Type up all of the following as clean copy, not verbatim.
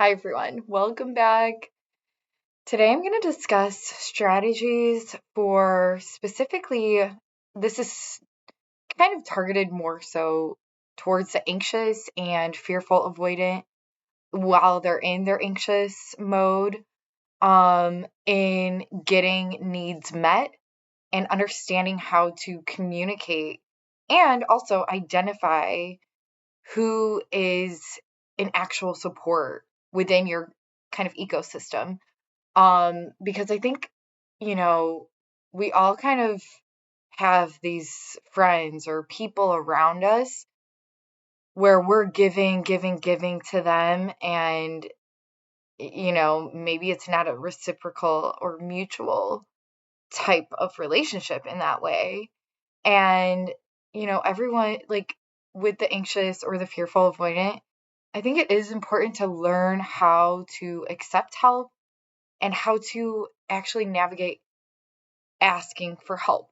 Hi everyone, welcome back. Today I'm going to discuss strategies for specifically, this is kind of targeted more so towards the anxious and fearful avoidant while they're in their anxious mode, in getting needs met and understanding how to communicate and also identify who is an actual support within your kind of ecosystem. Because I think, you know, we all kind of have these friends or people around us where we're giving to them, and, maybe it's not a reciprocal or mutual type of relationship in that way. And, everyone, like with the anxious or the fearful avoidant, I think it is important to learn how to accept help and how to actually navigate asking for help.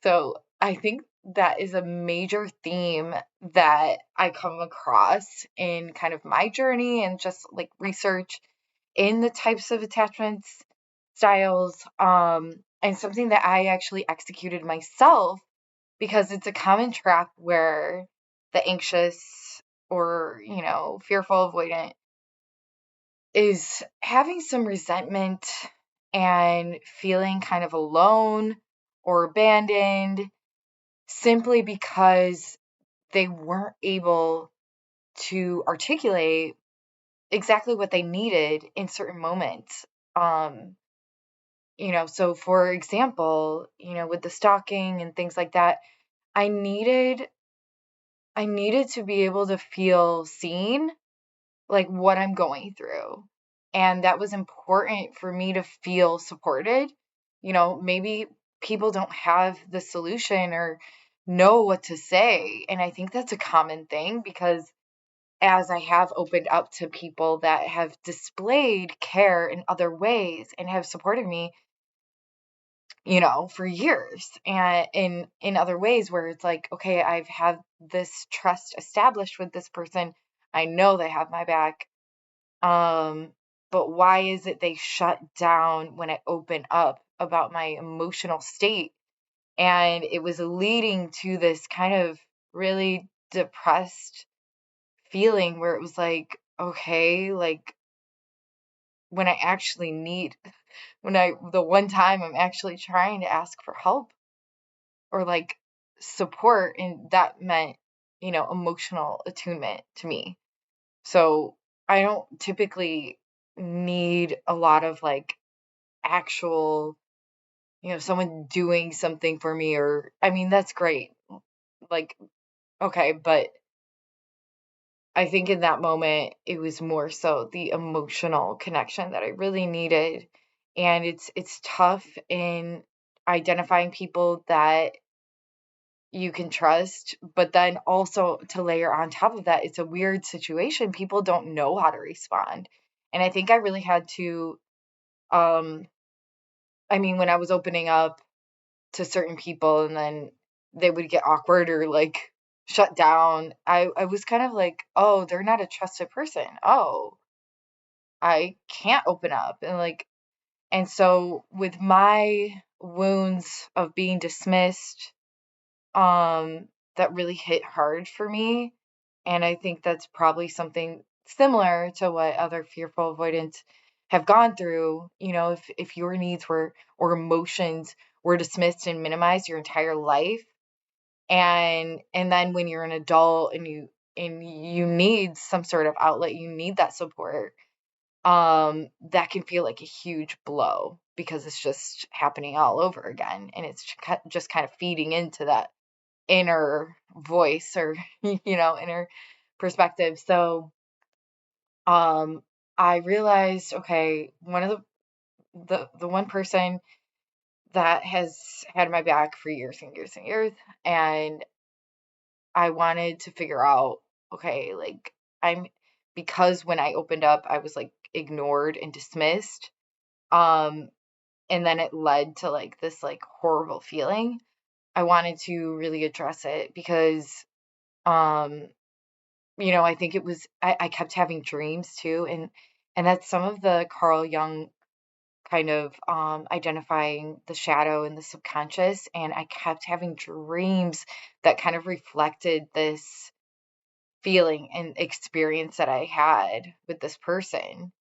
So I think that is a major theme that I come across in kind of my journey and just like research in the types of attachments styles, and something that I actually executed myself because it's a common trap where the anxious or, fearful avoidant is having some resentment and feeling kind of alone or abandoned simply because they weren't able to articulate exactly what they needed in certain moments. Um, so for example, with the stalking and things like that, I needed I needed to be able to feel seen, like what I'm going through. And that was important for me to feel supported. Maybe people don't have the solution or know what to say. And I think that's a common thing because as I have opened up to people that have displayed care in other ways and have supported me, for years and in other ways where it's like, okay, I've had this trust established with this person. I know they have my back. um, but why is it they shut down when I open up about my emotional state? And it was leading to this kind of really depressed feeling where it was like, okay, like when I actually need, the one time I'm actually trying to ask for help or like support, and that meant, emotional attunement to me. So I don't typically need a lot of like actual, someone doing something for me, or I mean, that's great. Like, okay, but I think in that moment it was more so the emotional connection that I really needed. And it's tough in identifying people that you can trust, but then also to layer on top of that, it's a weird situation. People don't know how to respond. And I think I really had to, um, I mean, when I was opening up to certain people and then they would get awkward or like shut down, I was kind of like, oh, they're not a trusted person. Oh, I can't open up. And so with my wounds of being dismissed, um, that really hit hard for me. And I think that's probably something similar to what other fearful avoidants have gone through. If your needs were or emotions were dismissed and minimized your entire life, and then when you're an adult and you need some sort of outlet, you need that support, that can feel like a huge blow because it's just happening all over again, and it's just kind of feeding into that inner voice or inner perspective. So um I realized, okay, one of the one person that has had my back for years and years and years, and I wanted to figure out, okay, like I'm because when I opened up I was like ignored and dismissed, um and then it led to like this like horrible feeling. I wanted to really address it because um I think it was I kept having dreams too, and And that's some of the Carl Jung kind of identifying the shadow and the subconscious. And I kept having dreams that kind of reflected this feeling and experience that I had with this person.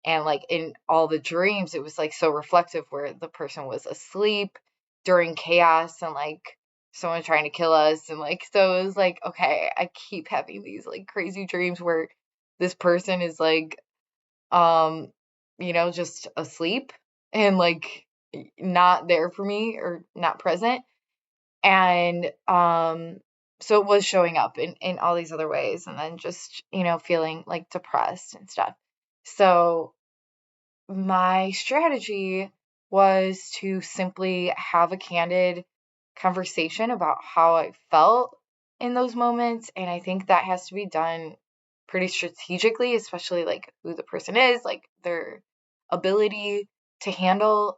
And like in all the dreams, it was like so reflective where the person was asleep during chaos and like someone trying to kill us. And like, so it was like, okay, I keep having these like crazy dreams where this person is like, um, just asleep and like not there for me or not present. And so it was showing up in all these other ways, and then just, feeling like depressed and stuff. So my strategy was to simply have a candid conversation about how I felt in those moments. And I think that has to be done pretty strategically, especially like who the person is, like their ability to handle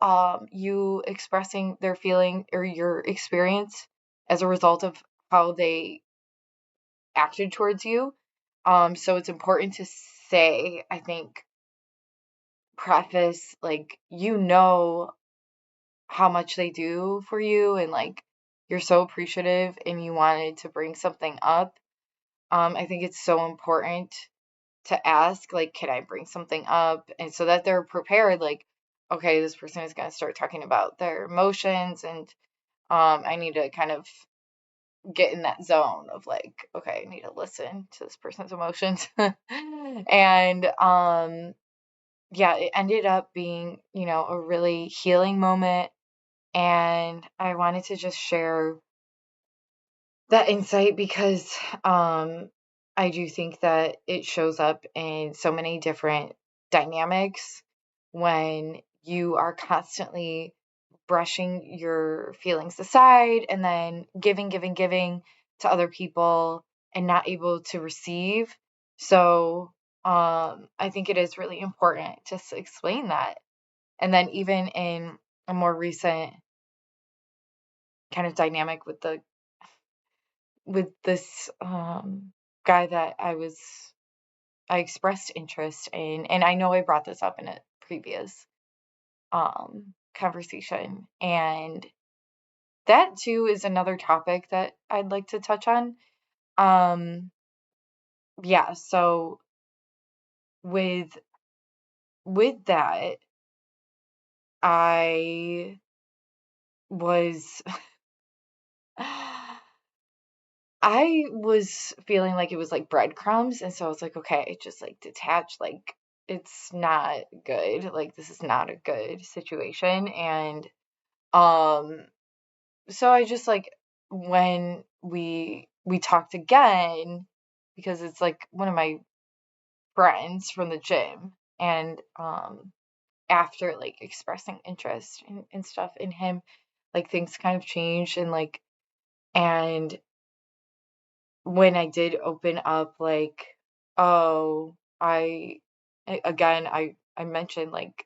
you expressing their feeling or your experience as a result of how they acted towards you. So it's important to say, I think, preface, like, how much they do for you, and like you're so appreciative and you wanted to bring something up. I think it's so important to ask, like, can I bring something up? And so that they're prepared, like, okay, this person is going to start talking about their emotions, and I need to kind of get in that zone of like, okay, I need to listen to this person's emotions. And yeah, it ended up being, a really healing moment. And I wanted to just share that insight because I do think that it shows up in so many different dynamics when you are constantly brushing your feelings aside and then giving to other people and not able to receive. So I think it is really important to explain that. And then even in a more recent kind of dynamic with this guy that I expressed interest in, and I know I brought this up in a previous conversation, and that too is another topic that I'd like to touch on. Yeah, so with that, I was I was feeling like it was like breadcrumbs, and so I was like, okay, just like detach, like it's not good. Like this is not a good situation. And um so I just like when we talked again, because it's like one of my friends from the gym, and after like expressing interest and stuff in him, like things kind of changed. And like, and when I did open up, like, oh, again, I mentioned, like,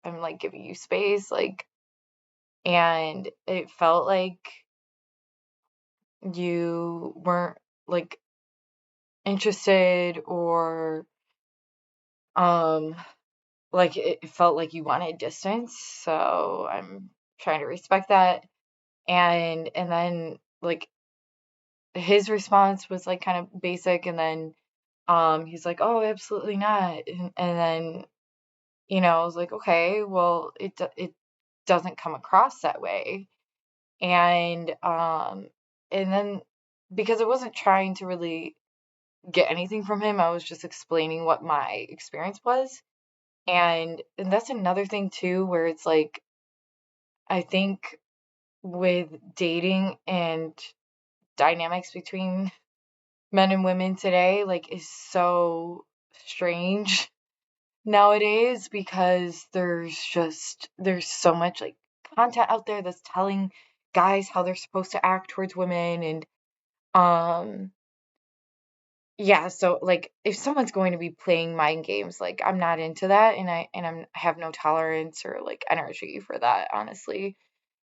I'm, like, giving you space, like, and it felt like you weren't, like, interested, or, um, like, it felt like you wanted distance, so I'm trying to respect that. And then, like, his response was, like, kind of basic, and then, he's like, "Oh, absolutely not," and then, I was like, okay, well, it doesn't come across that way. And then because I wasn't trying to really get anything from him, I was just explaining what my experience was. And that's another thing too, where it's like, I think with dating and dynamics between men and women today, like, is so strange nowadays, because there's so much like content out there that's telling guys how they're supposed to act towards women. And um yeah, so like if someone's going to be playing mind games, like I'm not into that, and I have no tolerance or like energy for that, honestly.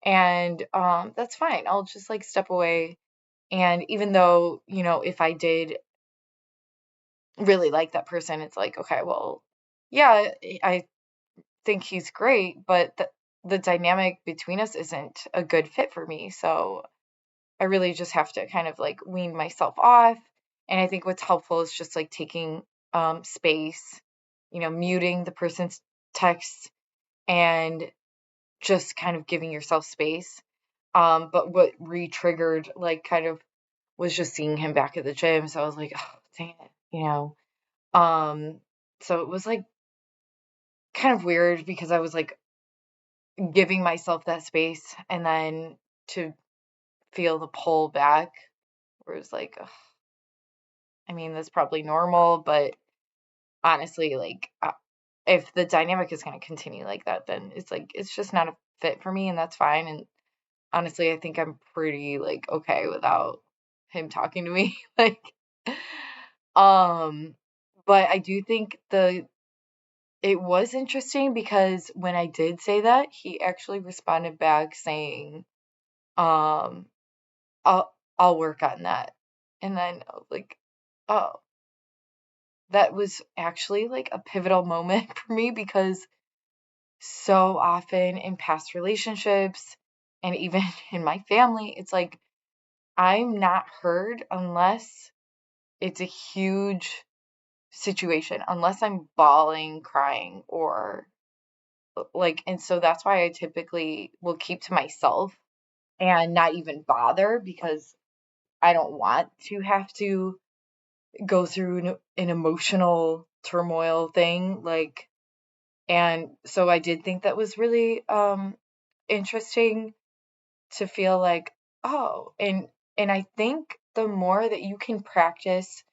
And that's fine, I'll just like step away. And even though, if I did really like that person, it's like, okay, well, yeah, I think he's great, but the dynamic between us isn't a good fit for me. So I really just have to kind of like wean myself off. And I think what's helpful is just like taking space, muting the person's text and just kind of giving yourself space. But what re-triggered like kind of was just seeing him back at the gym. So I was like, oh, dang it. Um, so it was like kind of weird because I was like giving myself that space and then to feel the pull back where it's like, ugh, I mean, that's probably normal, but honestly, like, if the dynamic is going to continue like that, then it's like, it's just not a fit for me and that's fine. And honestly, I think I'm pretty like okay without him talking to me. Like, um, but I do think it was interesting because when I did say that, he actually responded back saying, um, I'll work on that. And then I was like, oh, that was actually like a pivotal moment for me because so often in past relationships and even in my family, it's like I'm not heard unless it's a huge situation, unless I'm bawling, crying, or like, and so that's why I typically will keep to myself and not even bother because I don't want to have to go through an emotional turmoil thing. Like, and so I did think that was really interesting to feel like, oh, and I think the more that you can practice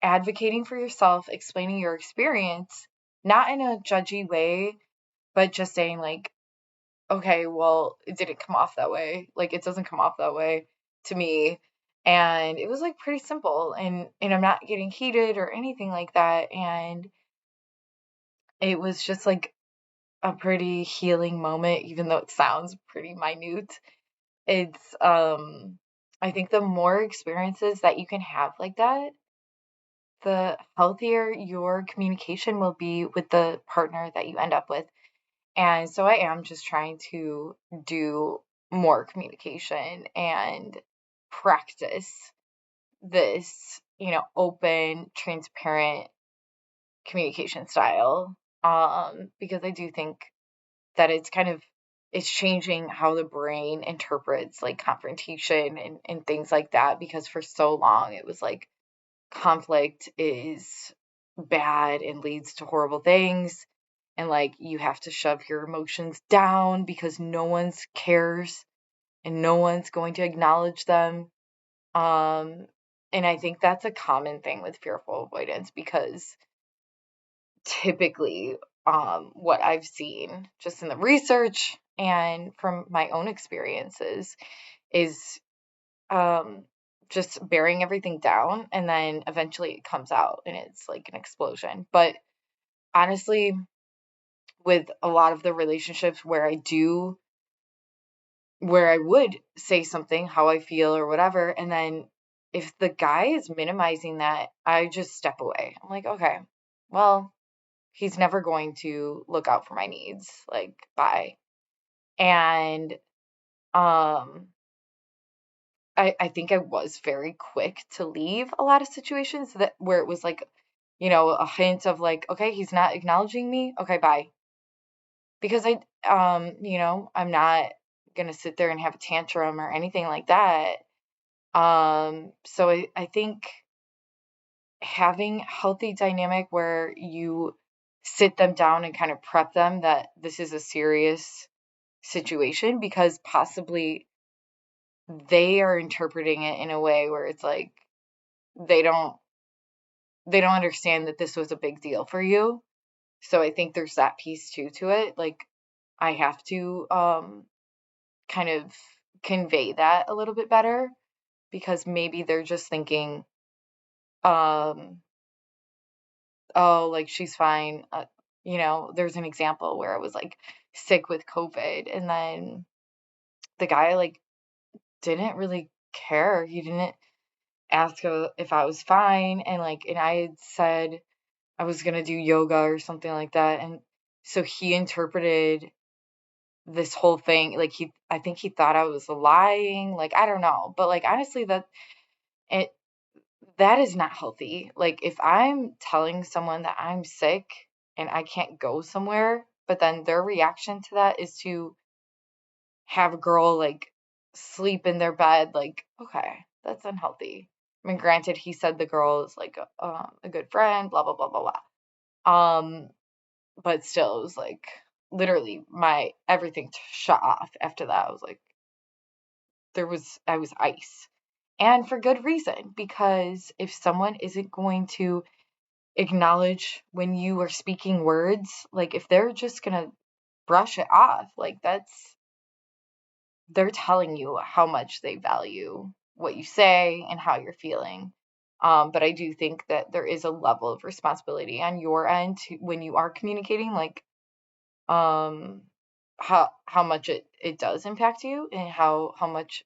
advocating for yourself, explaining your experience, not in a judgy way, but just saying like, okay, well, it didn't come off that way. Like it doesn't come off that way to me. And it was like pretty simple and I'm not getting heated or anything like that. And it was just like a pretty healing moment, even though it sounds pretty minute. It's I think the more experiences that you can have like that, the healthier your communication will be with the partner that you end up with. And so I am just trying to do more communication and practice this, open, transparent communication style. Because I do think that it's changing how the brain interprets like confrontation and things like that because for so long it was like conflict is bad and leads to horrible things and like you have to shove your emotions down because no one's cares and no one's going to acknowledge them. um and I think that's a common thing with fearful avoidance because typically what I've seen just in the research and from my own experiences is um just bearing everything down and then eventually it comes out and it's like an explosion. But honestly, with a lot of the relationships where I would say something how I feel or whatever, and then if the guy is minimizing that, I just step away. I'm like, okay, well, he's never going to look out for my needs. Like, bye. And um I think I was very quick to leave a lot of situations that where it was like, a hint of like, okay, he's not acknowledging me. Okay, bye. Because I'm not gonna sit there and have a tantrum or anything like that. So I think having healthy dynamic where you sit them down and kind of prep them that this is a serious situation because possibly they are interpreting it in a way where it's like they don't they don't understand that this was a big deal for you. So I think there's that piece too to it. Like I have to kind of convey that a little bit better because maybe they're just thinking um oh, like she's fine. There's an example where I was like sick with COVID and then the guy like didn't really care. He didn't ask if I was fine and like and I had said I was gonna do yoga or something like that. And so he interpreted this whole thing, like I think he thought I was lying, like I don't know. But like honestly it that is not healthy. Like if I'm telling someone that I'm sick and I can't go somewhere, but then their reaction to that is to have a girl like sleep in their bed, like, okay, that's unhealthy. I mean, granted, he said the girl is like a good friend, blah blah blah blah blah. But still, it was like literally my everything shut off after that. I was like, I was ice, and for good reason, because if someone isn't going to acknowledge when you are speaking words, like if they're just gonna brush it off, like they're telling you how much they value what you say and how you're feeling. But I do think that there is a level of responsibility on your end when you are communicating, like um, how much it does impact you and how much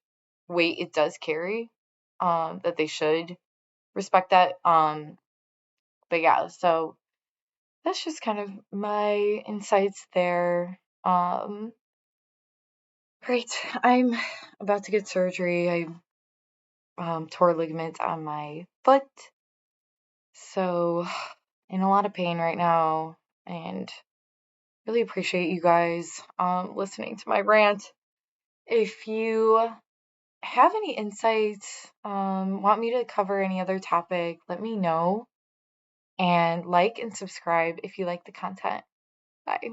weight it does carry. That they should respect that. But yeah, so that's just kind of my insights there. Great. I'm about to get surgery. I tore ligaments on my foot. So, in a lot of pain right now, and really appreciate you guys listening to my rant. If you have any insights, want me to cover any other topic, let me know. And like and subscribe if you like the content. Bye.